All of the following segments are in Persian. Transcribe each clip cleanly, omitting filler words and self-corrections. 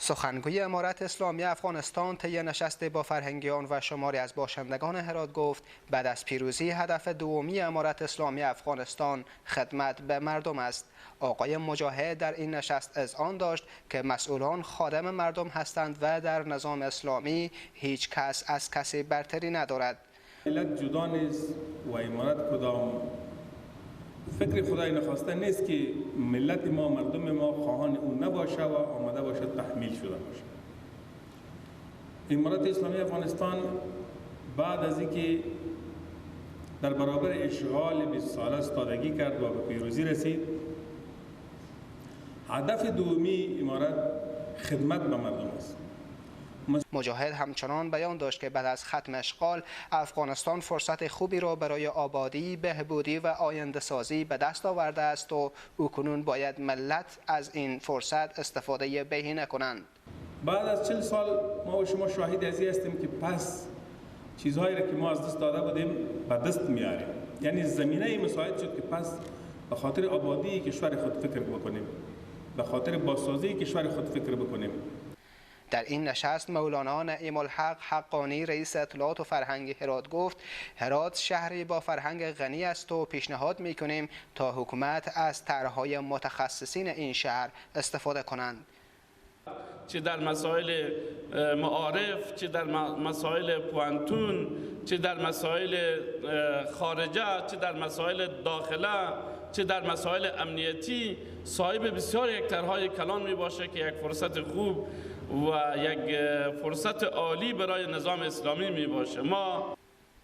سخنگوی امارت اسلامی افغانستان طی نشست با فرهنگیان و شماری از باشندگان هرات گفت بعد از پیروزی هدف دومی امارت اسلامی افغانستان خدمت به مردم است. آقای مجاهد در این نشست اذعان داشت که مسئولان خادم مردم هستند و در نظام اسلامی هیچ کس از کسی برتری ندارد. ملت جدا نیست و امارت کدام فکر خدای نخواسته نیست که ملت ما، مردم ما خواهان اون نباشه و آماده باشد تحمیل شده باشه. امارت اسلامی افغانستان بعد از اینکه در برابر اشغال 20 ساله ایستادگی کرد و به پیروزی رسید، هدف دومی امارت خدمت به مردم است. مجاهد همچنان بیان داشت که بعد از ختم اشغال افغانستان فرصت خوبی را برای آبادی، بهبودی و آینده سازی به دست آورده است و او کنون باید ملت از این فرصت استفاده بهینه کنند. بعد از 40 سال ما و شما شاهد از این هستیم که پس چیزهایی را که ما از دست داده بودیم به دست میاریم. یعنی زمینه مساعد شد که پس به خاطر آبادی کشور خود فکر بکنیم، به خاطر بازسازی کشور خود فکر بکنیم. در این نشست مولانا نعیم الحق حقانی رئیس اطلاعات و فرهنگ هرات گفت هرات شهری با فرهنگ غنی است و پیشنهاد می‌کنیم تا حکومت از طرح‌های متخصصین این شهر استفاده کنند. چه در مسائل معارف، چه در مسائل پوانتون، چه در مسائل خارجه، چه در مسائل داخله، چه در مسائل امنیتی صاحب بسیار یک طرح‌های کلان می باشه که یک فرصت خوب و یک فرصت عالی برای نظام اسلامی می باشه. ما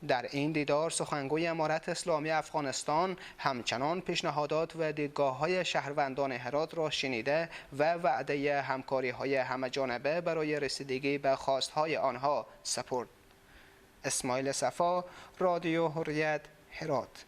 در این دیدار سخنگوی امارت اسلامی افغانستان همچنان پیشنهادات و دیدگاه‌های شهروندان هرات را شنیده و وعده همکاری‌های همه‌جانبه برای رسیدگی به خواست‌های آنها سپرد. اسماعیل صفا، رادیو حریت، هرات.